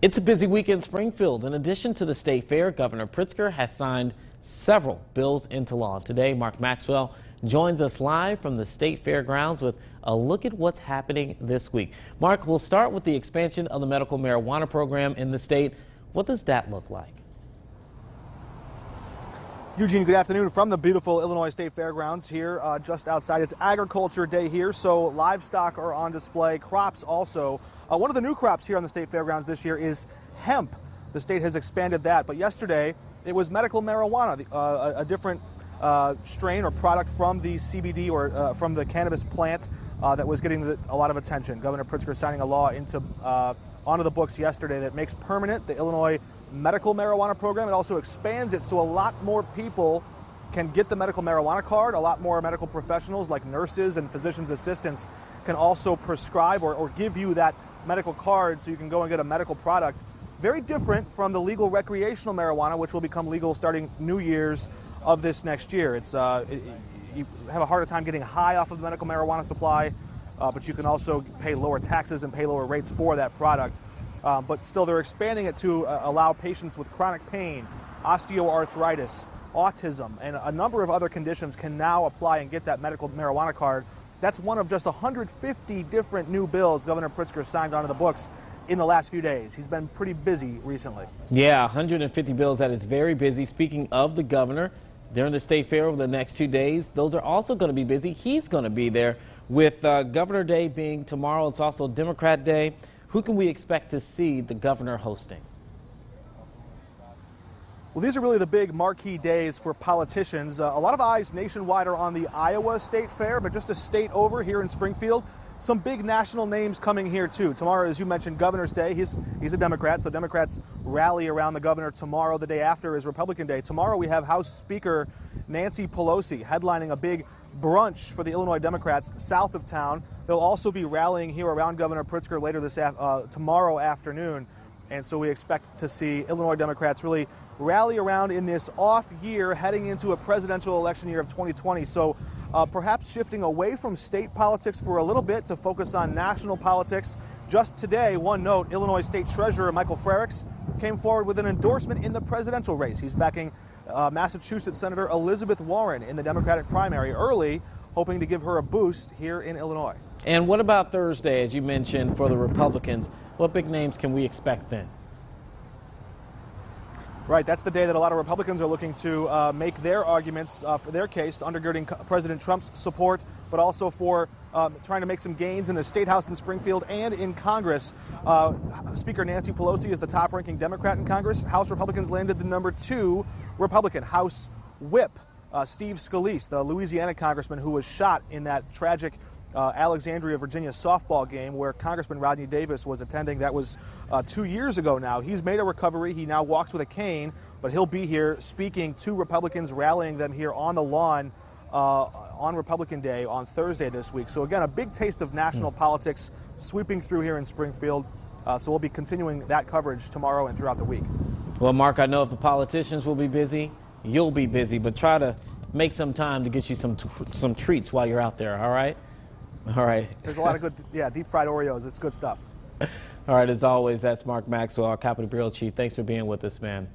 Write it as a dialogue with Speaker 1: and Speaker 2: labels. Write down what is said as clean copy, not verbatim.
Speaker 1: It's a busy week in Springfield. In addition to the state fair, Governor Pritzker has signed several bills into law. Today, Mark Maxwell joins us live from the state fairgrounds with a look at what's happening this week. Mark, we'll start with the expansion of the medical marijuana program in the state. What does that look like?
Speaker 2: Eugene, good afternoon from the beautiful Illinois State Fairgrounds here just outside. It's Agriculture Day here, so livestock are on display, crops also. One of the new crops here on the State Fairgrounds this year is hemp. The state has expanded that, but yesterday it was medical marijuana, a different strain or product from the CBD or from the cannabis plant that was getting a lot of attention. Governor Pritzker signing a law onto the books yesterday that makes permanent the Illinois medical marijuana program. It also expands it so a lot more people can get the medical marijuana card. A lot more medical professionals like nurses and physician's assistants can also prescribe or give you that medical card so you can go and get a medical product. Very different from the legal recreational marijuana, which will become legal starting New Year's of this next year. You have a harder time getting high off of the medical marijuana supply, but you can also pay lower taxes and pay lower rates for that product. But still, they're expanding it to allow patients with chronic pain, osteoarthritis, autism, and a number of other conditions can now apply and get that medical marijuana card. That's one of just 150 different new bills Governor Pritzker signed onto the books in the last few days. He's been pretty busy recently. Yeah, 150 bills. That is very busy. Speaking of the governor, during the state fair over the next 2 days, those are also going to be busy. He's going to be there with Governor Day being tomorrow. It's also Democrat Day. Who can we expect to see the governor hosting? Well, these are really the big marquee days for politicians. A lot of eyes nationwide are on the Iowa State Fair, but just a state over here in Springfield, some big national names coming here too. Tomorrow, as you mentioned, Governor's Day. He's a Democrat, so Democrats rally around the governor tomorrow. The day after is Republican Day. Tomorrow we have House Speaker Nancy Pelosi headlining a big brunch for the Illinois Democrats south of town. They'll also be rallying here around Governor Pritzker later tomorrow afternoon. And so we expect to see Illinois Democrats really rally around in this off year heading into a presidential election year of 2020. So perhaps shifting away from state politics for a little bit to focus on national politics. Just today, one note, Illinois State Treasurer Michael Frerichs came forward with an endorsement in the presidential race. He's backing Massachusetts Senator Elizabeth Warren in the Democratic primary early, hoping to give her a boost here in Illinois.
Speaker 1: And what about Thursday, as you mentioned, for the Republicans? What big names can we expect then?
Speaker 2: Right, that's the day that a lot of Republicans are looking to make their arguments for their case, undergirding President Trump's support, but also for trying to make some gains in the State House in Springfield and in Congress. Speaker Nancy Pelosi is the top-ranking Democrat in Congress. House Republicans landed the #2 Republican, House Whip Steve Scalise, the Louisiana congressman who was shot in that tragic Alexandria, Virginia softball game where Congressman Rodney Davis was attending. That was 2 years ago now. He's made a recovery. He now walks with a cane, but he'll be here speaking to Republicans, rallying them here on the lawn on Republican Day on Thursday this week. So again, a big taste of national politics sweeping through here in Springfield. So we'll be continuing that coverage tomorrow and throughout the week.
Speaker 1: Well, Mark, I know if the politicians will be busy, you'll be busy, but try to make some time to get you some treats while you're out there, all right? All right.
Speaker 2: There's a lot of good, deep fried Oreos. It's good stuff.
Speaker 1: All right, as always, that's Mark Maxwell, our Capitol Bureau Chief. Thanks for being with us, man.